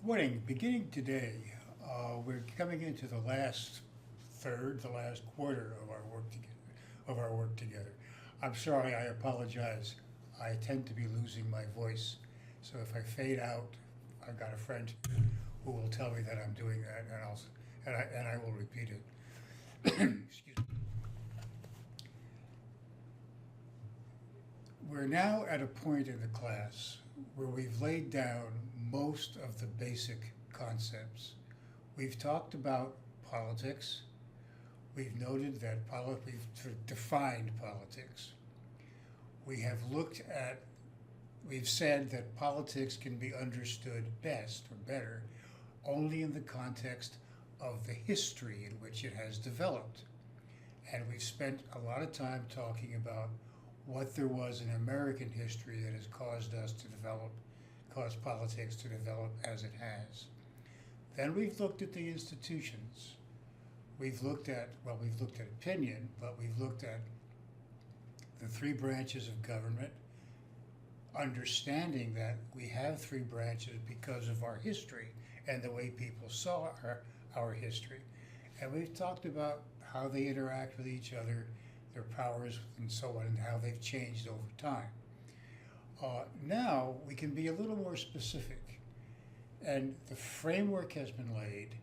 Morning. Beginning today, we're coming into the last third, the last quarter of our work together. I'm sorry. I apologize. I tend to be losing my voice, so if I fade out, I've got a friend who will tell me that I'm doing that, and I will repeat it. Excuse me. We're now at a point in the class where we've laid down most of the basic concepts. We've talked about politics. We've noted that we've defined politics. We've said that politics can be understood best or better only in the context of the history in which it has developed. And we've spent a lot of time talking about what there was in American history that has caused politics to develop as it has. Then we've looked at the institutions. We've looked at opinion, but we've looked at the three branches of government, understanding that we have three branches because of our history and the way people saw our history. And we've talked about how they interact with each other, their powers and so on, and how they've changed over time. Now we can be a little more specific, and the framework has been laid,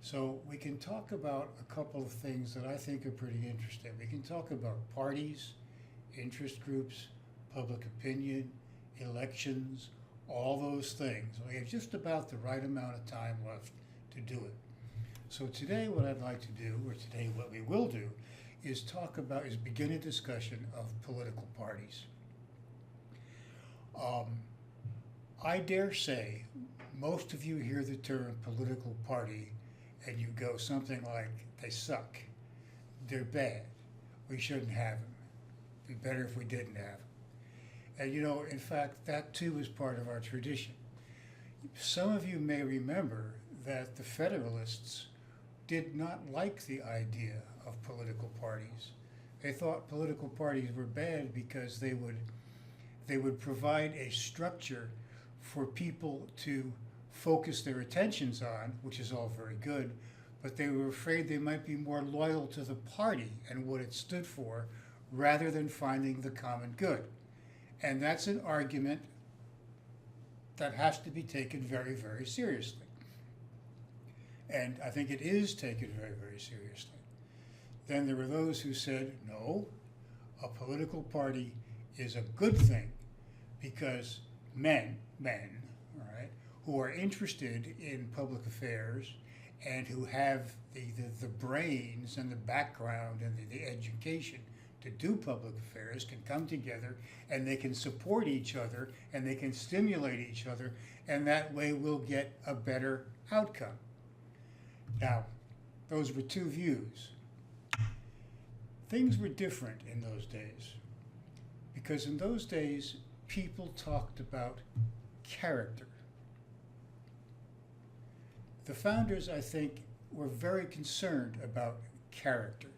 so we can talk about a couple of things that I think are pretty interesting. We can talk about parties, interest groups, public opinion, elections, all those things. We have just about the right amount of time left to do it. So today what I'd like to do, or today what we will do, is begin a discussion of political parties. I dare say most of you hear the term political party and you go something like, they suck, they're bad, we shouldn't have them, it'd be better if we didn't have them. And in fact, that too is part of our tradition. Some of you may remember that the Federalists did not like the idea of political parties. They thought political parties were bad because they would provide a structure for people to focus their attentions on, which is all very good, but they were afraid they might be more loyal to the party and what it stood for rather than finding the common good. And that's an argument that has to be taken very, very seriously. And I think it is taken very, very seriously. Then there were those who said, no, a political party is a good thing because men, all right, who are interested in public affairs and who have the brains and the background and the education to do public affairs can come together and they can support each other and they can stimulate each other, and that way we'll get a better outcome. Now, those were two views. Things were different in those days because in those days people talked about character. The founders, I think, were very concerned about character.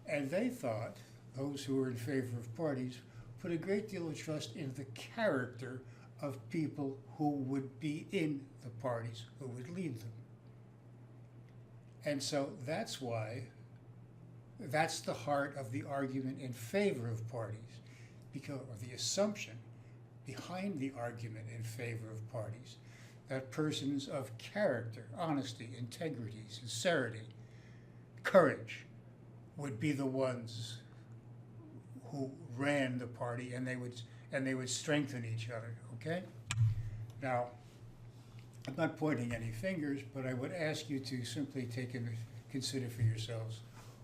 And they thought, those who were in favor of parties, put a great deal of trust in the character of people who would be in the parties, who would lead them. And so that's the heart of the argument in favor of parties, or the assumption behind the argument in favor of parties, that persons of character, honesty, integrity, sincerity, courage would be the ones who ran the party, and they would strengthen each other. Okay? Now, I'm not pointing any fingers, but I would ask you to simply consider for yourselves,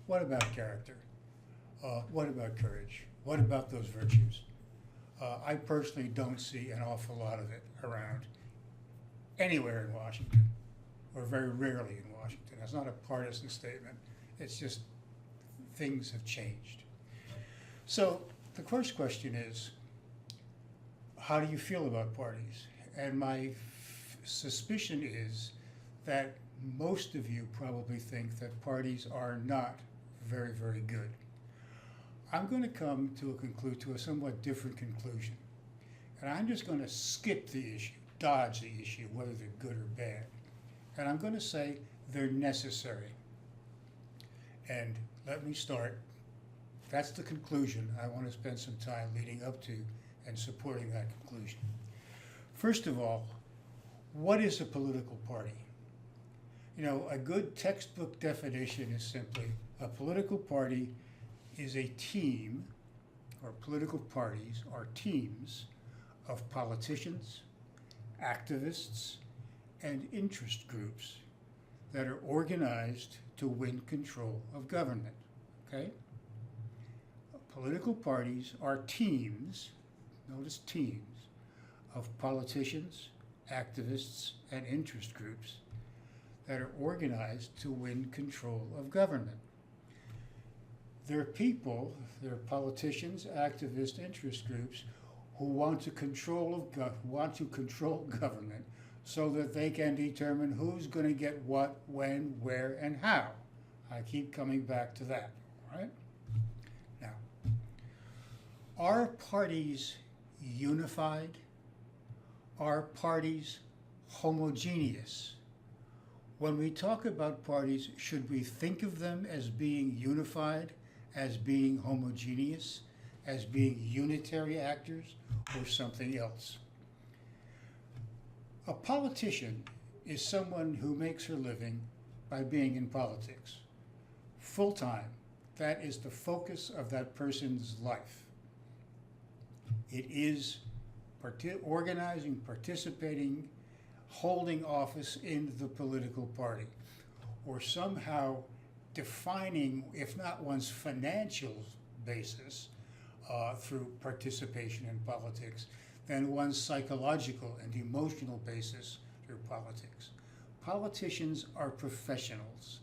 what about character? What about courage? What about those virtues? I personally don't see an awful lot of it around anywhere in Washington, or very rarely in Washington. That's not a partisan statement. It's just things have changed. So the first question is, how do you feel about parties? And my suspicion is that most of you probably think that parties are not very, very good. I'm going to come to a somewhat different conclusion. And I'm just going to skip the issue. dodge the issue, whether they're good or bad. And I'm going to say they're necessary. And let me start. That's the conclusion I want to spend some time leading up to and supporting that conclusion. First of all, what is a political party? You know, a good textbook definition is simply a political party is a team, or political parties are teams of politicians, activists, and interest groups that are organized to win control of government, okay? Political parties are teams, notice teams, of politicians, activists, and interest groups that are organized to win control of government. They're people, they're politicians, activists, interest groups who want to control government so that they can determine who's going to get what, when, where, and how. I keep coming back to that, right? Now, are parties unified? Are parties homogeneous? When we talk about parties, should we think of them as being unified, as being homogeneous, as being unitary actors, or something else? A politician is someone who makes her living by being in politics. Full-time, that is the focus of that person's life. It is organizing, participating, holding office in the political party, or somehow defining, if not one's financial basis through participation in politics, then one's psychological and emotional basis through politics. Politicians are professionals.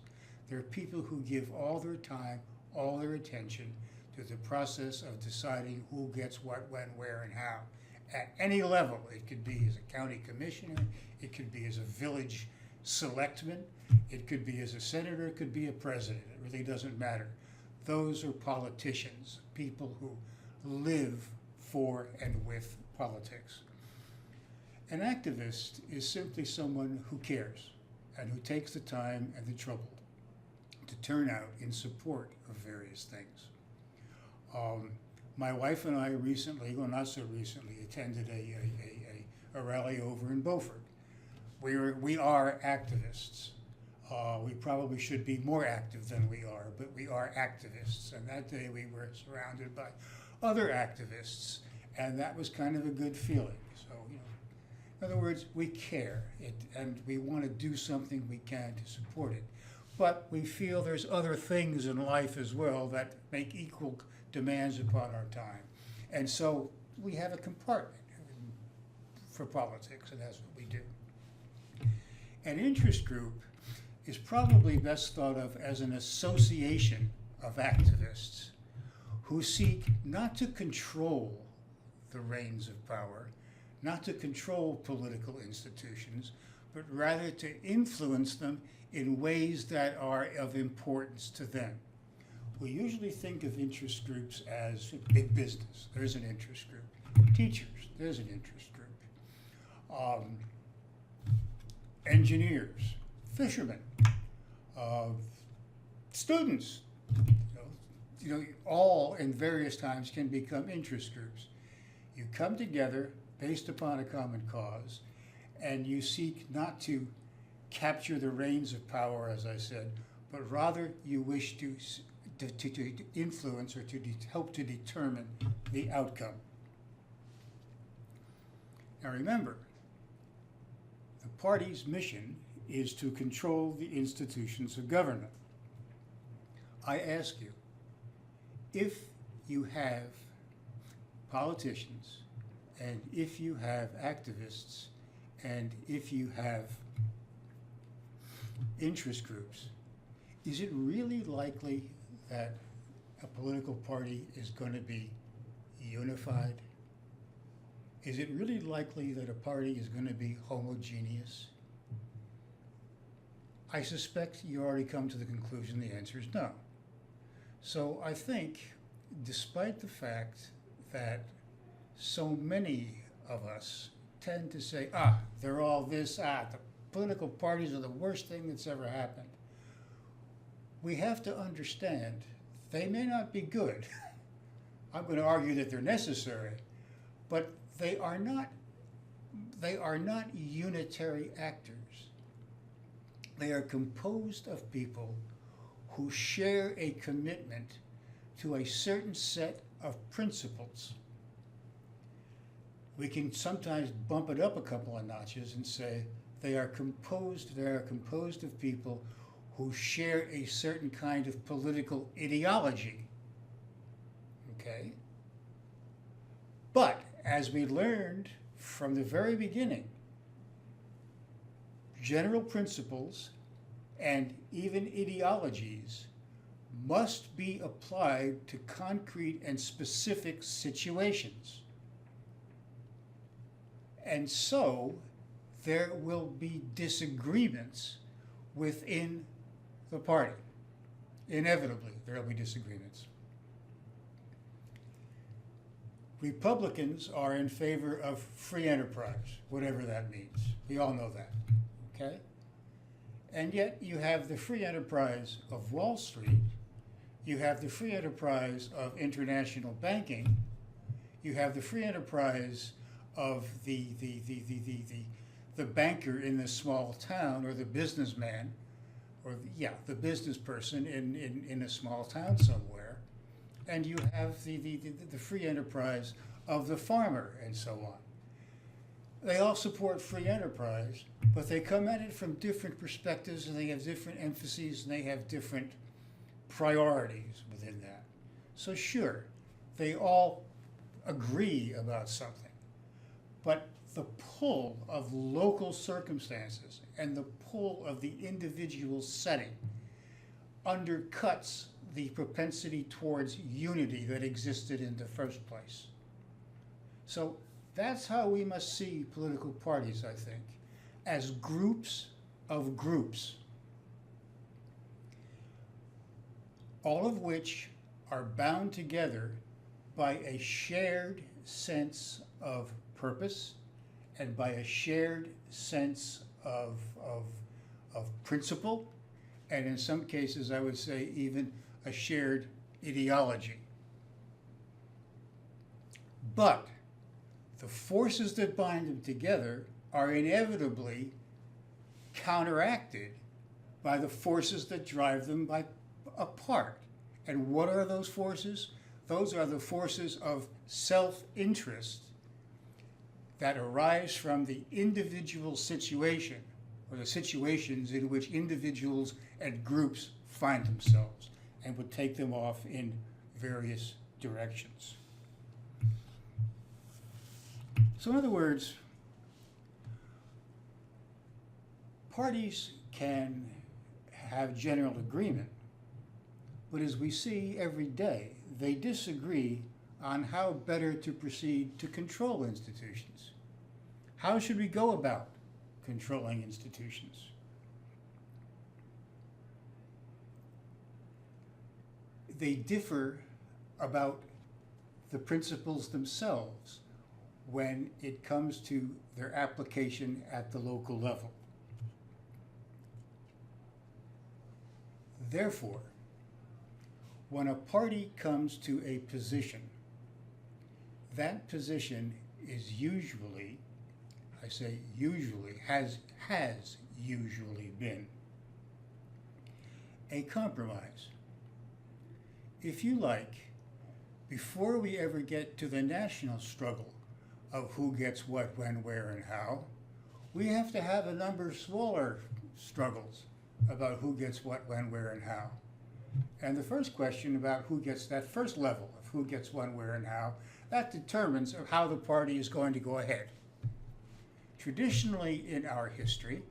They're people who give all their time, all their attention to the process of deciding who gets what, when, where, and how. At any level. It could be as a county commissioner, it could be as a village selectman, it could be as a senator, it could be a president. It really doesn't matter. Those are politicians, people who live for and with politics. An activist is simply someone who cares and who takes the time and the trouble to turn out in support of various things. My wife and I recently, well not so recently, attended a rally over in Beaufort. We are activists. We probably should be more active than we are, but we are activists. And that day we were surrounded by other activists, and that was kind of a good feeling. So, you know, in other words, we care, and we want to do something we can to support it. But we feel there's other things in life as well that make equal demands upon our time. And so we have a compartment for politics, and that's what we do. An interest group is probably best thought of as an association of activists who seek not to control the reins of power, not to control political institutions, but rather to influence them in ways that are of importance to them. We usually think of interest groups as big business. There's an interest group. Teachers, there's an interest group. Engineers, fishermen, students, all in various times can become interest groups. You come together based upon a common cause, and you seek not to capture the reins of power, as I said, but rather you wish to influence or to help to determine the outcome. Now remember, the party's mission is to control the institutions of government. I ask you, if you have politicians, and if you have activists, and if you have interest groups, is it really likely that a political party is going to be unified? Is it really likely that a party is going to be homogeneous? I suspect you already come to the conclusion the answer is no. So I think, despite the fact that so many of us tend to say, they're all this, the political parties are the worst thing that's ever happened. We have to understand they may not be good. I'm going to argue that they're necessary, but they are not unitary actors. They are composed of people who share a commitment to a certain set of principles. We can sometimes bump it up a couple of notches and say they are composed of people who share a certain kind of political ideology. Okay? But as we learned from the very beginning, general principles and even ideologies must be applied to concrete and specific situations. And so there will be disagreements within the party. Inevitably, there will be disagreements. Republicans are in favor of free enterprise, whatever that means. We all know that, okay? And yet you have the free enterprise of Wall Street, you have the free enterprise of international banking, you have the free enterprise of the banker in the small town, or the businessman, or the business person in a small town somewhere, and you have the free enterprise of the farmer, and so on. They all support free enterprise, but they come at it from different perspectives, and they have different emphases, and they have different priorities within that. So sure, they all agree about something, but the pull of local circumstances and the pull of the individual setting undercuts the propensity towards unity that existed in the first place. So that's how we must see political parties, I think, as groups of groups, all of which are bound together by a shared sense of purpose and by a shared sense of principle, and in some cases I would say even a shared ideology. But the forces that bind them together are inevitably counteracted by the forces that drive them apart. And what are those forces? Those are the forces of self-interest that arise from the individual situation, or the situations in which individuals and groups find themselves, and would take them off in various directions. So in other words, parties can have general agreement, but as we see every day, they disagree on how better to proceed to control institutions. How should we go about controlling institutions? They differ about the principles themselves when it comes to their application at the local level. Therefore, when a party comes to a position, that position is usually, I say usually, has usually been a compromise. If you like, before we ever get to the national struggle of who gets what, when, where, and how, we have to have a number of smaller struggles about who gets what, when, where, and how. And the first question about who gets that first level of who gets when, where, and how, that determines how the party is going to go ahead. Traditionally in our history,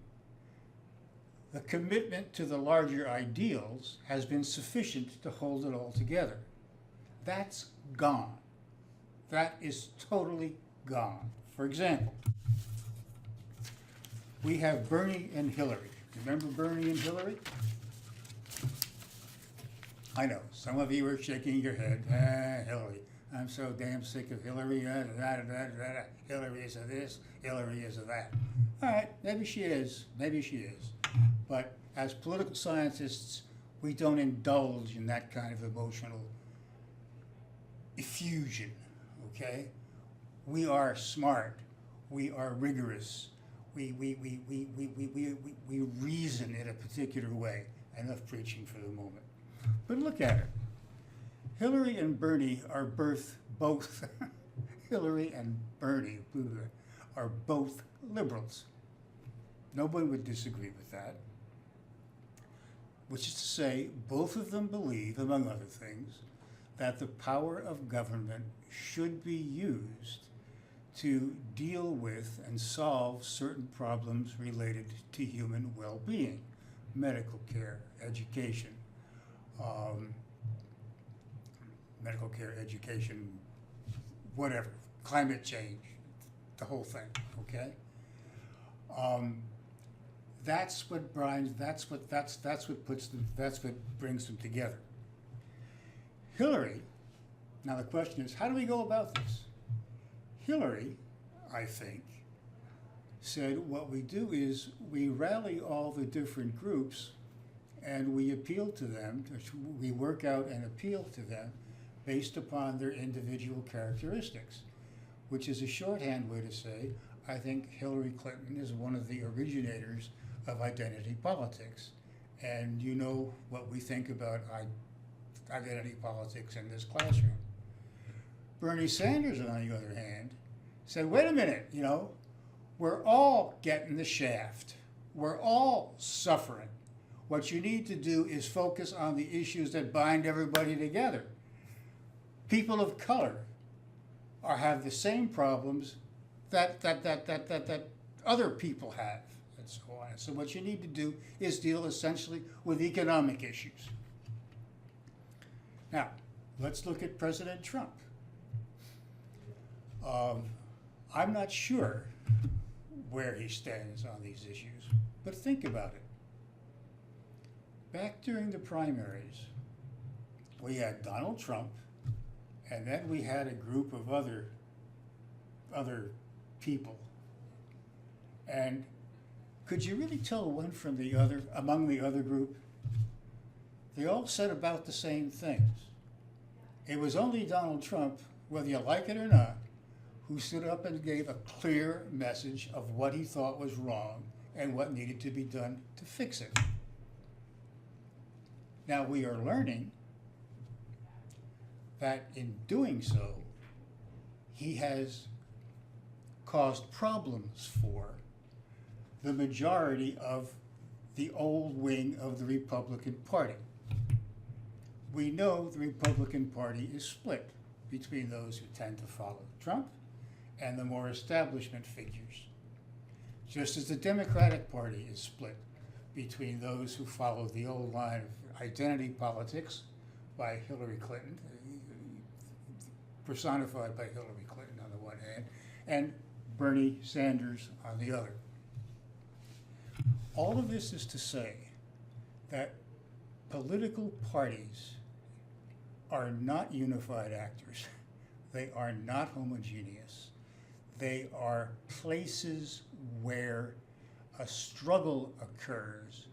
the commitment to the larger ideals has been sufficient to hold it all together. That's gone. That is totally gone. For example, we have Bernie and Hillary. Remember Bernie and Hillary? I know, some of you are shaking your head. Hillary. I'm so damn sick of Hillary, Hillary is of this, Hillary is of that. All right, maybe she is, maybe she is. But as political scientists, we don't indulge in that kind of emotional effusion, okay? We are smart, we are rigorous, we reason in a particular way. Enough preaching for the moment. But look at her. Hillary and Bernie are both Hillary and Bernie are both liberals. Nobody would disagree with that. Which is to say, both of them believe, among other things, that the power of government should be used to deal with and solve certain problems related to human well-being, medical care, education, whatever, climate change, the whole thing, okay? That's what brings them together. Hillary, now the question is, how do we go about this? Hillary, I think, said what we do is we rally all the different groups and we appeal to them, we work out and appeal to them based upon their individual characteristics, which is a shorthand way to say, I think Hillary Clinton is one of the originators of identity politics. And you know what we think about identity politics in this classroom. Bernie Sanders, on the other hand, said, wait a minute, you know, we're all getting the shaft. We're all suffering. What you need to do is focus on the issues that bind everybody together. People of color have the same problems that other people have, and so on. So what you need to do is deal essentially with economic issues. Now, let's look at President Trump. I'm not sure where he stands on these issues, but think about it. Back during the primaries, we had Donald Trump, and then we had a group of other people. And could you really tell one from the other, among the other group? They all said about the same things. It was only Donald Trump, whether you like it or not, who stood up and gave a clear message of what he thought was wrong and what needed to be done to fix it. Now we are learning that in doing so, he has caused problems for the majority of the old wing of the Republican Party. We know the Republican Party is split between those who tend to follow Trump and the more establishment figures, just as the Democratic Party is split between those who follow the old line of identity politics by Hillary Clinton, personified by Hillary Clinton on the one hand, and Bernie Sanders on the other. All of this is to say that political parties are not unified actors. They are not homogeneous. They are places where a struggle occurs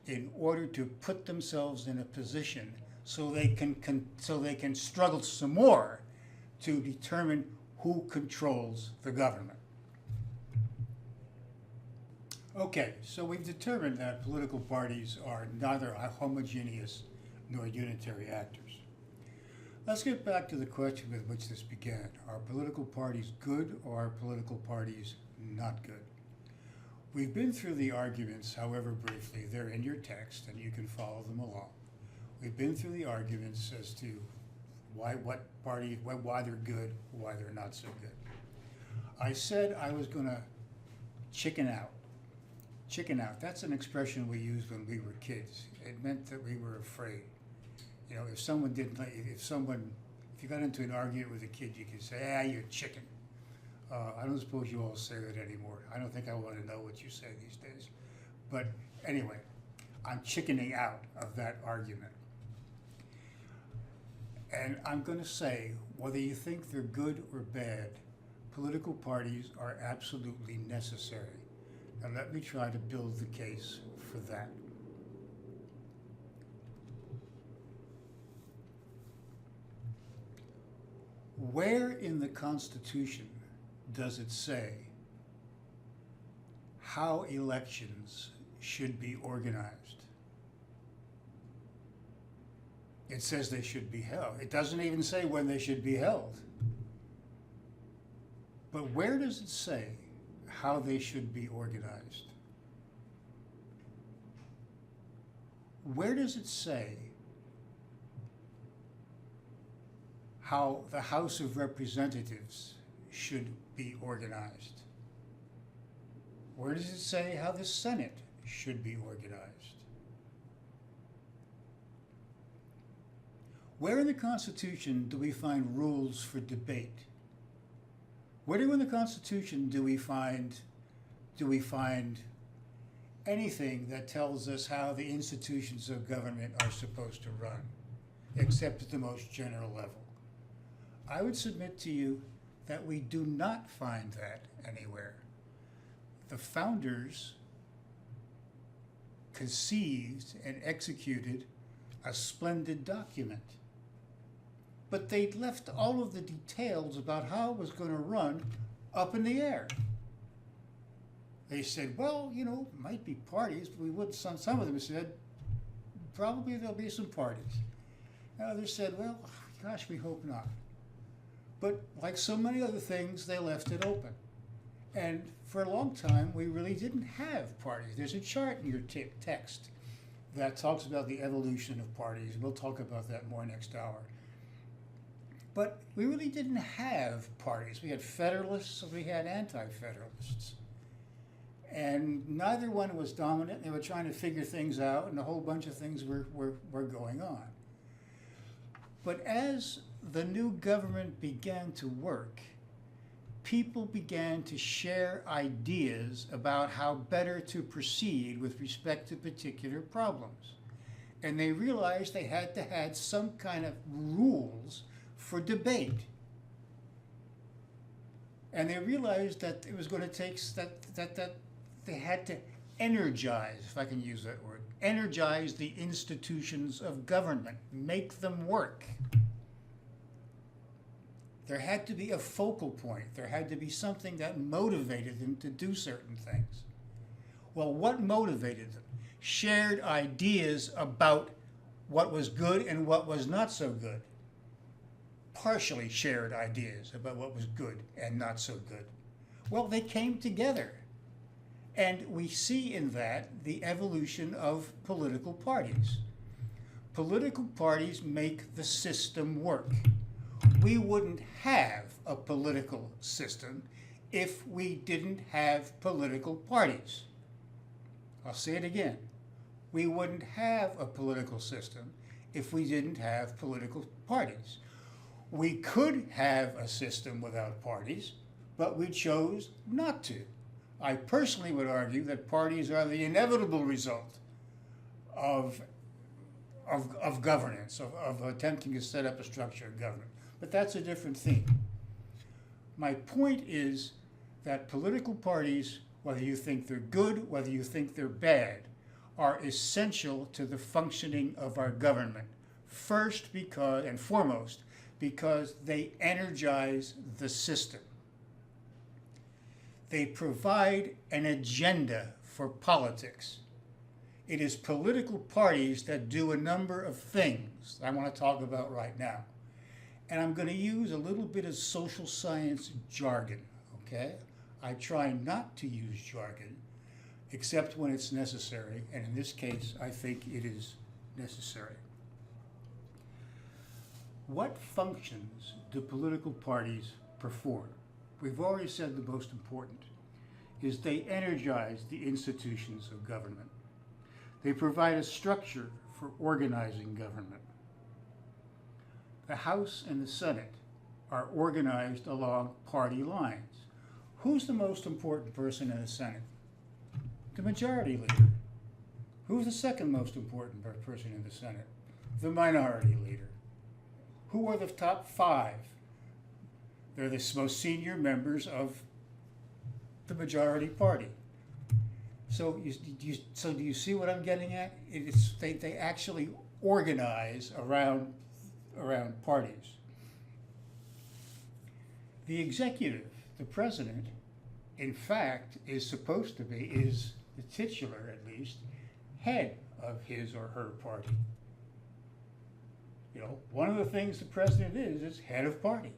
in order to put themselves in a position so they can struggle some more to determine who controls the government. Okay, so we've determined that political parties are neither homogeneous nor unitary actors. Let's get back to the question with which this began. Are political parties good or are political parties not good? We've been through the arguments, however briefly. They're in your text and you can follow them along. We've been through the arguments as to why they're good, why they're not so good. I said I was going to chicken out. Chicken out, that's an expression we used when we were kids. It meant that we were afraid. You know, if you got into an argument with a kid, you could say, you're chicken. I don't suppose you all say that anymore. I don't think I want to know what you say these days. But anyway, I'm chickening out of that argument. And I'm going to say Whether you think they're good or bad, political parties are absolutely necessary. Now let me try to build the case for that. Where in the Constitution does it say how elections should be organized? It says they should be held. It doesn't even say when they should be held. But where does it say how they should be organized? Where does it say how the House of Representatives should be organized? Where does it say how the Senate should be organized? Where in the Constitution do we find rules for debate? Where in the Constitution do we find anything that tells us how the institutions of government are supposed to run, except at the most general level? I would submit to you that we do not find that anywhere. The founders conceived and executed a splendid document, but they left all of the details about how it was going to run up in the air. They said, well, you know, might be parties, but we would, some of them said, probably there'll be some parties. Others said, well, gosh, we hope not. But like so many other things, they left it open. And for a long time, we really didn't have parties. There's a chart in your text that talks about the evolution of parties. We'll talk about that more next hour. But we really didn't have parties. We had Federalists and we had Anti-Federalists. And neither one was dominant. They were trying to figure things out, and a whole bunch of things were going on. But as the new government began to work, people began to share ideas about how better to proceed with respect to particular problems. And they realized they had to have some kind of rules for debate. And they realized that it was going to take, that they had to energize, if I can use that word, energize the institutions of government, make them work. There had to be a focal point. There had to be something that motivated them to do certain things. Well, what motivated them? Shared ideas about what was good and what was not so good. Partially shared ideas about what was good and not so good. Well, they came together. And we see in that the evolution of political parties. Political parties make the system work. We wouldn't have a political system if we didn't have political parties. I'll say it again. We wouldn't have a political system if we didn't have political parties. We could have a system without parties, but we chose not to. I personally would argue that parties are the inevitable result of governance, of attempting to set up a structure of government. But that's a different theme. My point is that political parties, whether you think they're good, whether you think they're bad, are essential to the functioning of our government. First, because, and foremost, because they energize the system. They provide an agenda for politics. It is political parties that do a number of things I want to talk about right now. And I'm going to use a little bit of social science jargon, okay? I try not to use jargon, except when it's necessary, and in this case, I think it is necessary. What functions do political parties perform? We've already said the most important is they energize the institutions of government. They provide a structure for organizing government. The House and the Senate are organized along party lines. Who's the most important person in the Senate? The majority leader. Who's the second most important person in the Senate? The minority leader. Who are the top 5 They're the most senior members of the majority party. So do you see what I'm getting at? They actually organize around parties. The executive, the president, in fact, is the titular at least, head of his or her party. You know, one of the things the president is head of party.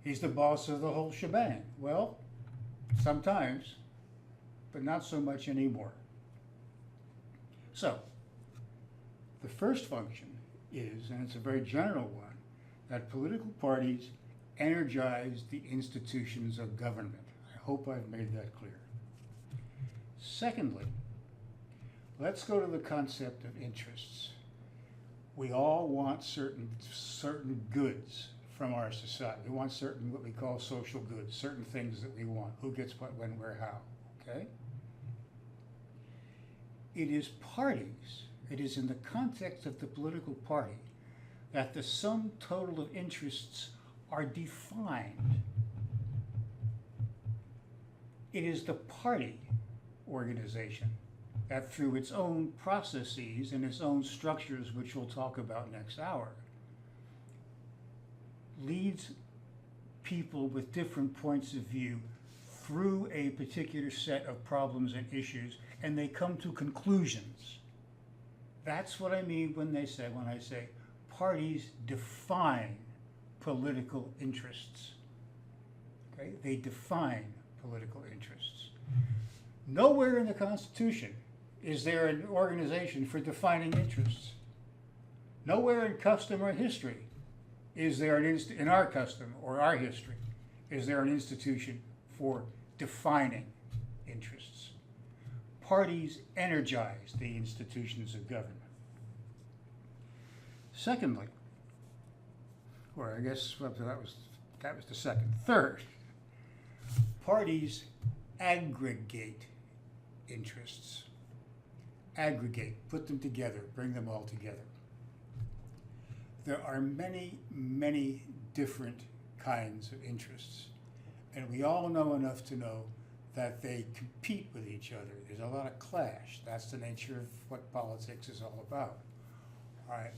He's the boss of the whole shebang. Well, sometimes, but not so much anymore. So, the first function is, and it's a very general one, that political parties energize the institutions of government. I hope I've made that clear. Secondly, let's go to the concept of interests. We all want certain goods from our society. We want certain, what we call social goods, certain things that we want. Who gets what, when, where, how, okay? It is parties, it is in the context of the political party that the sum total of interests are defined. It is the party organization that through its own processes and its own structures, which we'll talk about next hour, leads people with different points of view through a particular set of problems and issues, and they come to conclusions. That's what I mean when I say parties define political interests. Okay? They define political interests. Nowhere in the Constitution is there an organization for defining interests. Nowhere in custom or history is there in our custom or our history is there an institution for defining interests. Parties energize the institutions of government. Secondly, or I guess that was the second. Third, parties aggregate interests. Aggregate, put them together, bring them all together. There are many, many different kinds of interests, and we all know enough to know that they compete with each other. There's a lot of clash. That's the nature of what politics is all about. All right.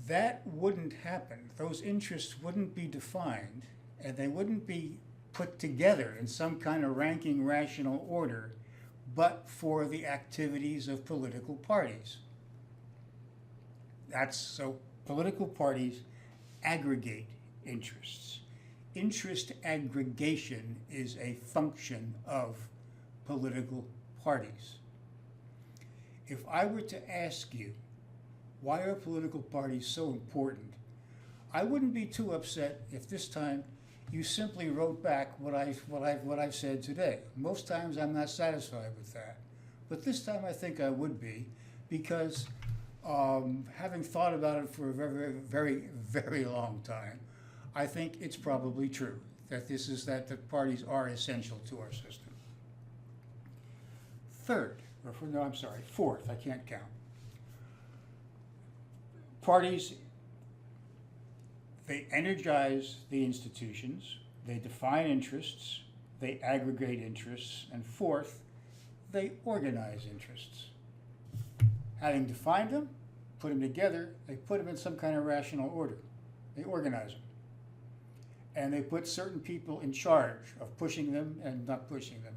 That wouldn't happen. Those interests wouldn't be defined, and they wouldn't be put together in some kind of ranking rational order, but for the activities of political parties. So political parties aggregate interests. Interest aggregation is a function of political parties. If I were to ask you, why are political parties so important? I wouldn't be too upset if this time you simply wrote back what I've said today. Most times I'm not satisfied with that, but this time I think I would be, because having thought about it for a very, very, very long time, I think it's probably true that the parties are essential to our system. Fourth, I can't count. Parties, they energize the institutions, they define interests, they aggregate interests, and fourth, they organize interests. Having defined them, put them together, they put them in some kind of rational order. They organize them. And they put certain people in charge of pushing them and not pushing them.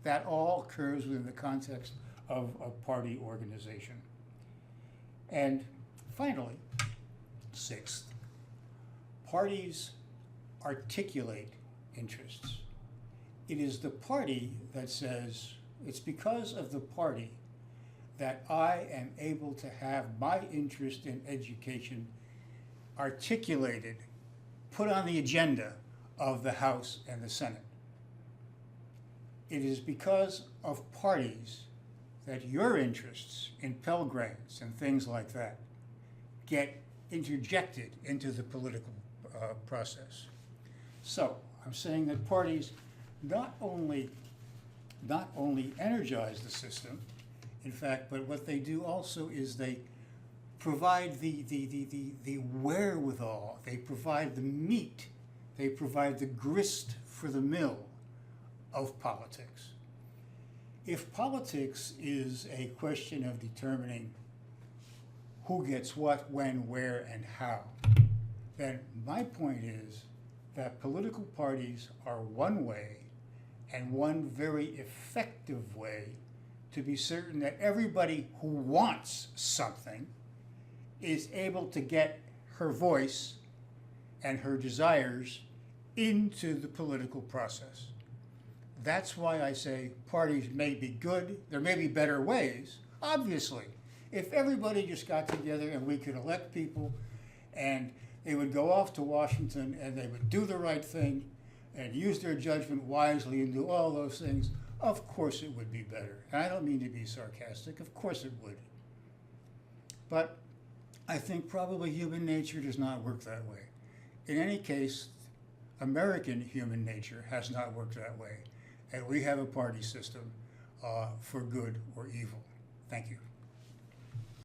That all occurs within the context of a party organization. And finally, sixth, parties articulate interests. It is the party that says, it's because of the party that I am able to have my interest in education articulated, put on the agenda of the House and the Senate. It is because of parties that your interests in Pell Grants and things like that get interjected into the political process. So I'm saying that parties not only energize the system, in fact, but what they do also is they provide the wherewithal, they provide the meat, they provide the grist for the mill of politics. If politics is a question of determining who gets what, when, where, and how, then my point is that political parties are one way, and one very effective way, to be certain that everybody who wants something is able to get her voice and her desires into the political process. That's why I say parties may be good, there may be better ways, obviously. If everybody just got together and we could elect people and they would go off to Washington and they would do the right thing and use their judgment wisely and do all those things, of course it would be better. And I don't mean to be sarcastic, of course it would. But I think probably human nature does not work that way. In any case, American human nature has not worked that way. And we have a party system for good or evil. Thank you.